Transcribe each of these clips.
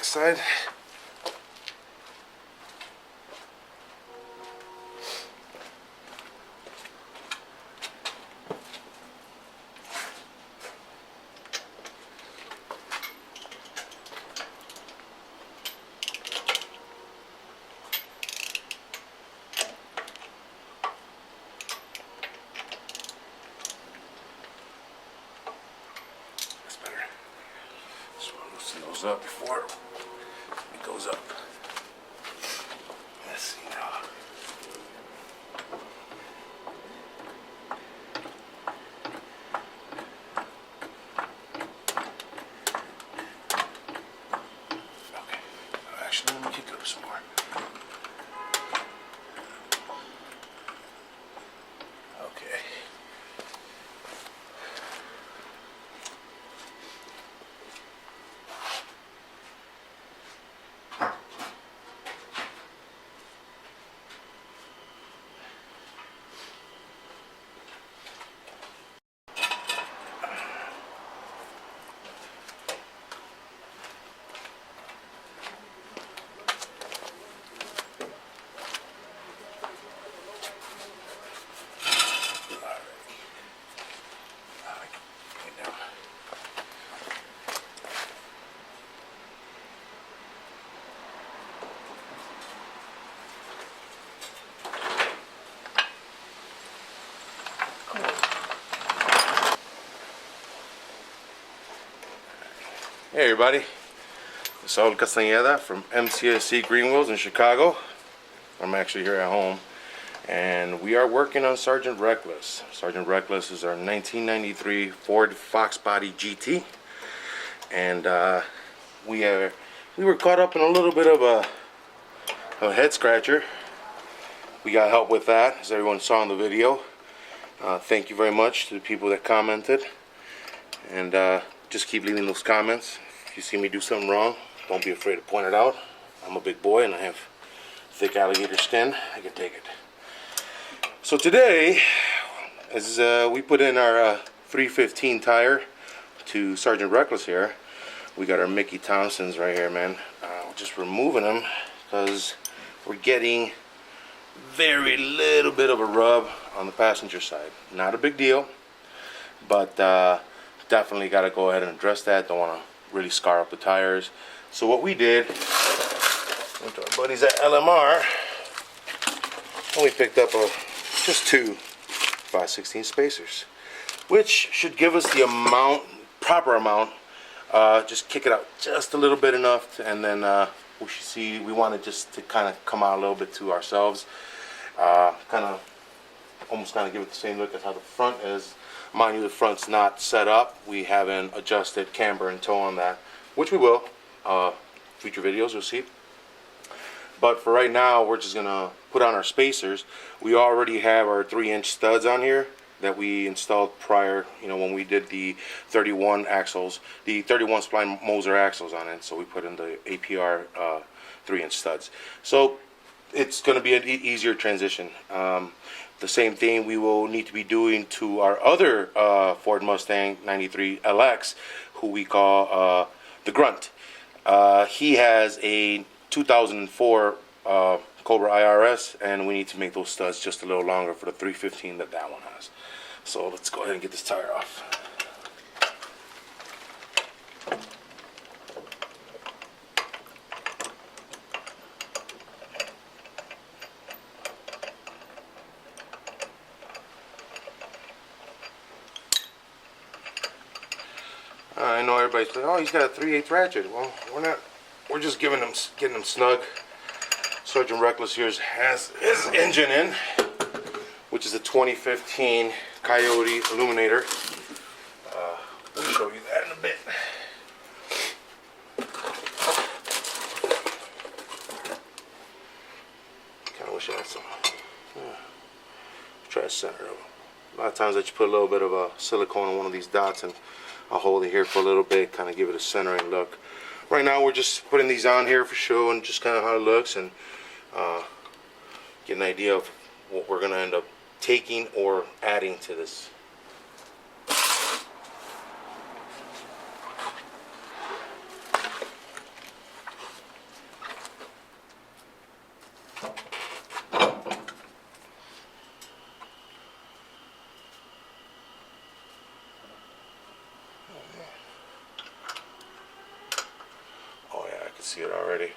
next side. Those up before it goes up. Let's see now. Okay. Actually, let me kick it up some more. Okay. Hey everybody, it's Saul Castañeda from Mcscgreenwheels in Chicago. I'm actually here at home, and we are working on Sergeant Reckless. Sergeant Reckless is our 1993 Ford Fox Body GT, and we were caught up in a little bit of a head scratcher. We got help with that, as everyone saw in the video. Thank you very much to the people that commented, and just keep leaving those comments. If you see me do something wrong, don't be afraid to point it out. I'm a big boy and I have thick alligator skin. I can take it. So today, as we put in our 315 tire to Sergeant Reckless here, we got our Mickey Thompsons right here, man. We're just removing them because we're getting very little bit of a rub on the passenger side. Not a big deal, but definitely got to go ahead and address that. Don't want to really scar up the tires. So what we did, went to our buddies at LMR, and we picked up just two 5/16 spacers, which should give us the proper amount. Just kick it out just a little bit enough, and then we should see. We want it just to kind of come out a little bit to ourselves, almost give it the same look as how the front is. Mind you, the front's not set up. We haven't adjusted camber and toe on that, which we will. Future videos you'll see. But for right now, we're just gonna put on our spacers. We already have our 3-inch studs on here that we installed prior, when we did the 31 axles, the 31 spline Moser axles on it. So we put in the APR 3-inch studs. So it's gonna be an easier transition. The same thing we will need to be doing to our other Ford Mustang 93 LX, who we call the Grunt. He has a 2004 Cobra IRS, and we need to make those studs just a little longer for the 315 that one has. So let's go ahead and get this tire off. I know everybody's like, oh, he's got a 3/8 ratchet. Well, we're not. We're just getting them snug. Sergeant Reckless here has his engine in, which is a 2015 Coyote Illuminator. We'll show you that in a bit. Kind of wish I had some. Try to center them. A lot of times I just put a little bit of silicone on one of these dots, and I'll hold it here for a little bit, kind of give it a centering look. Right now we're just putting these on here for show and just kind of how it looks, and get an idea of what we're going to end up taking or adding to this. see it already.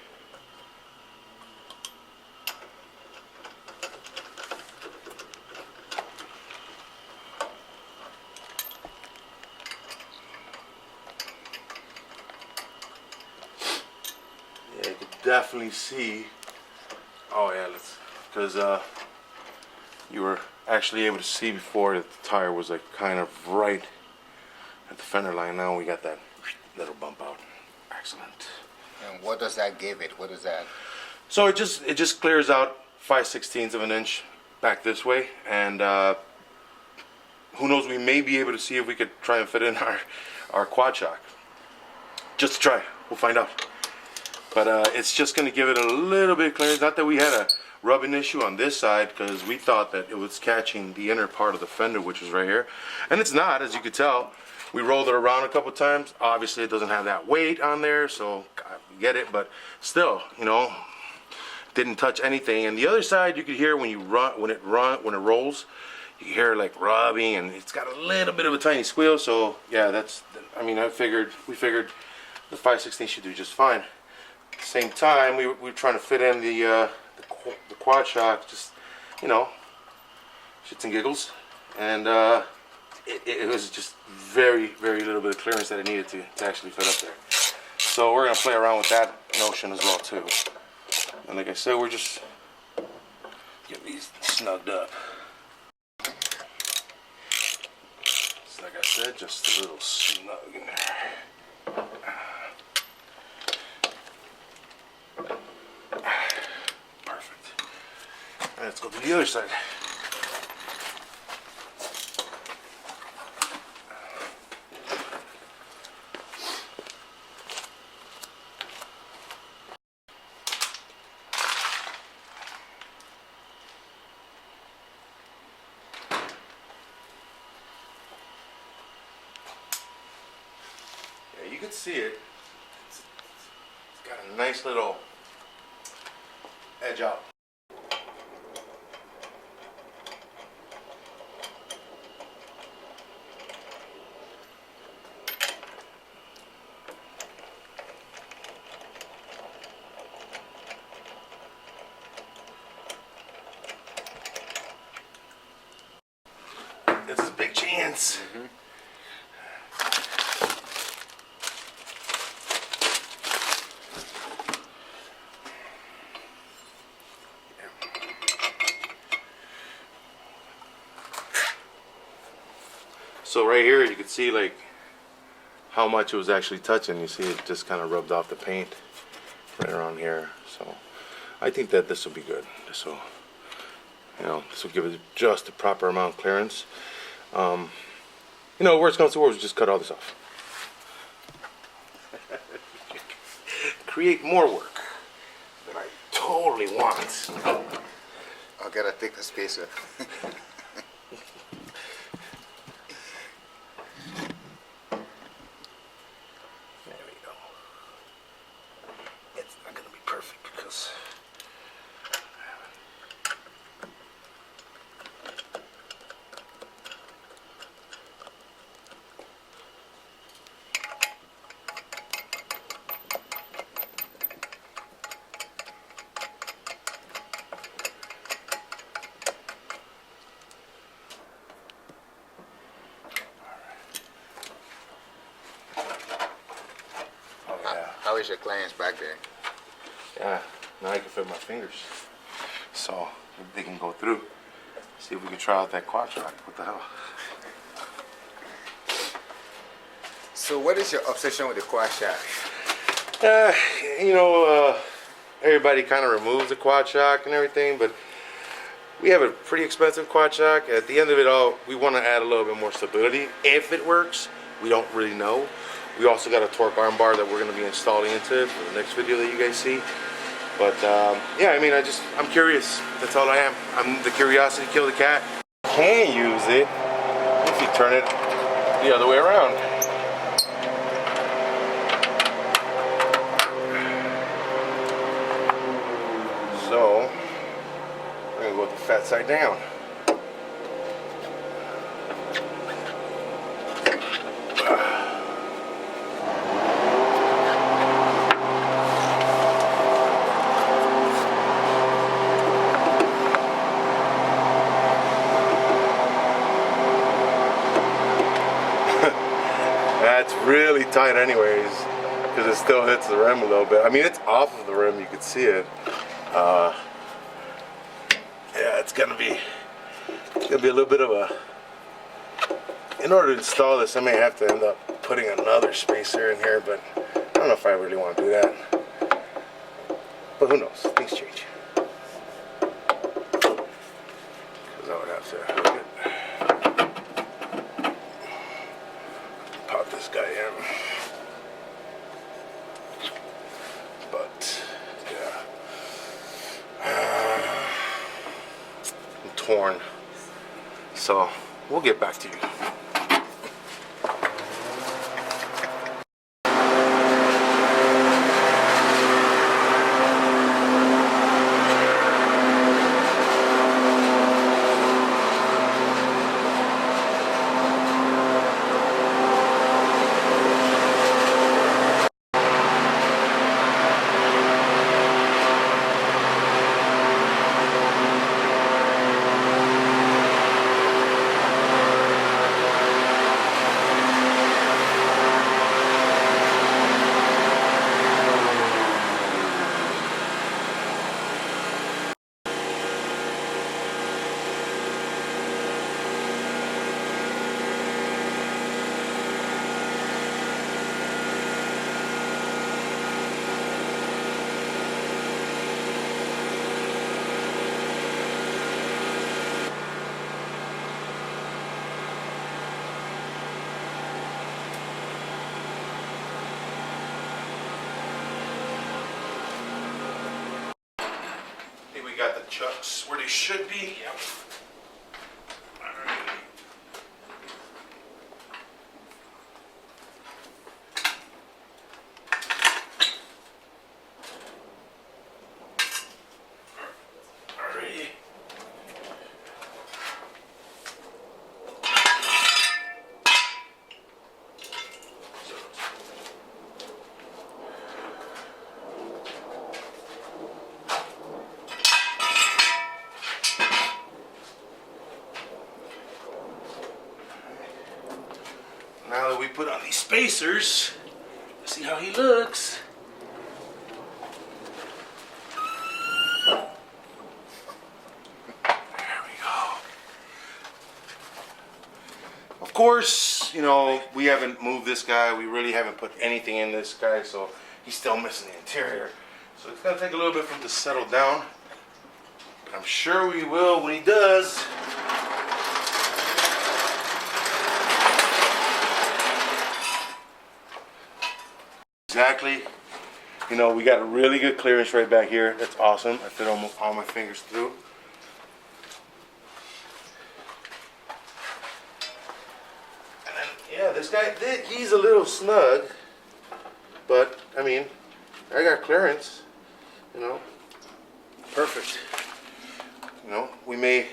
Yeah, you could definitely see. Oh yeah, because you were actually able to see before that the tire was like kind of right at the fender line. Now we got that little bump out. Excellent. And what does that give it? What is that? So it just clears out 5/16 of an inch back this way, and who knows, we may be able to see if we could try and fit in our quad shock. Just to try, we'll find out. But it's just going to give it a little bit of clearance. Not that we had a rubbing issue on this side, because we thought that it was catching the inner part of the fender, which is right here, and it's not, as you could tell. We rolled it around a couple times. Obviously it doesn't have that weight on there, so I get it, but still, you know, didn't touch anything. And the other side, you could hear when it rolls, you hear like rubbing, and it's got a little bit of a tiny squeal. So yeah, I mean, we figured the 5/16 should do just fine. At the same time, we were trying to fit in the quad shock, just, you know, shits and giggles, and it was just very little bit of clearance that it needed to actually fit up there. So we're gonna play around with that notion as well too. And like I said, we're just getting these snugged up. So like I said, just a little snug in there. Perfect. All right, let's go to the other side. You can see it. It's got a nice little edge out. This is a big chance. Mm-hmm. So right here you can see like how much it was actually touching. You see it just kind of rubbed off the paint right around here. So I think that this will be good. This will, you know, this will give it just the proper amount of clearance. You know, worst comes to worst, just cut all this off. Create more work that I totally want. I'll get a thicker spacer. How is your clearance back there? Yeah, now I can fit my fingers, so they can go through. See if we can try out that quad shock. What the hell? So what is your obsession with the quad shock? You know, everybody kind of removes the quad shock and everything, but we have a pretty expensive quad shock. At the end of it all, we want to add a little bit more stability. If it works, we don't really know. We also got a torque arm bar that we're going to be installing into it for the next video that you guys see. But yeah, I mean, I'm curious. That's all I am. I'm the curiosity killed the cat. You can use it if you turn it the other way around. So we're going to go with the fat side down. it's really tight anyways, because it still hits the rim a little bit. I mean, it's off of the rim, you can see it. Yeah, it's gonna be a little bit of a. In order to install this, I may have to end up putting another spacer in here, but I don't know if I really want to do that. But who knows? Things change. Because I would have to pop this guy in. But yeah, I'm torn. So we'll get back to you. We got the chucks where they should be. Yep. Alright. Alrighty. Now that we put on these spacers, let's see how he looks. There we go. Of course, you know, we haven't moved this guy. We really haven't put anything in this guy, so he's still missing the interior. So it's gonna take a little bit for him to settle down. But I'm sure we will when he does. Exactly. You know, we got a really good clearance right back here. That's awesome. I fit almost all my fingers through. And then, yeah, this guy, he's a little snug. But, I mean, I got clearance. You know, perfect. You know, we may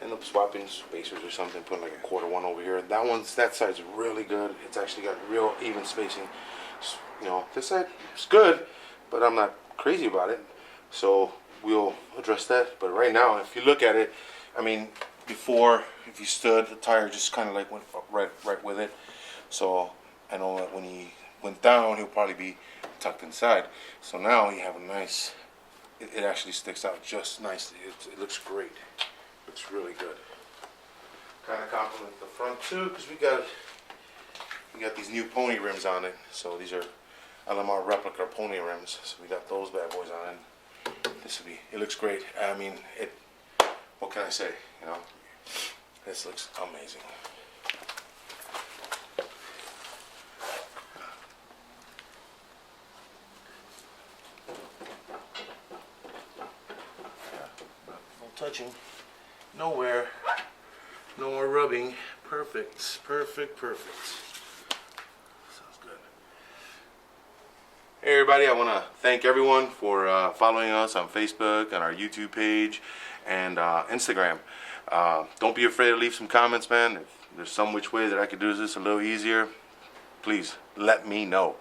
end up swapping spacers or something, putting like a 1/4 over here. That side's really good. It's actually got real even spacing. You know, this side is good, but I'm not crazy about it. So we'll address that. But right now, if you look at it, I mean, before, if you stood, the tire just kind of like went right with it. So I know that when he went down, he'll probably be tucked inside. So now you have a nice, it actually sticks out just nicely. It looks great. Looks really good. Kind of complement the front too, because we got these new pony rims on it. So these are LMR replica pony rims. So we got those bad boys on it. This will be, it looks great. I mean, what can I say? You know, this looks amazing. No touching, nowhere, no more rubbing. Perfect, perfect, perfect. Hey everybody, I want to thank everyone for following us on Facebook, on our YouTube page, and Instagram. Don't be afraid to leave some comments, man. If there's some which way that I could do this a little easier, please let me know.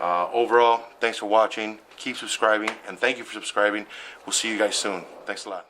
Overall, thanks for watching. Keep subscribing, and thank you for subscribing. We'll see you guys soon. Thanks a lot.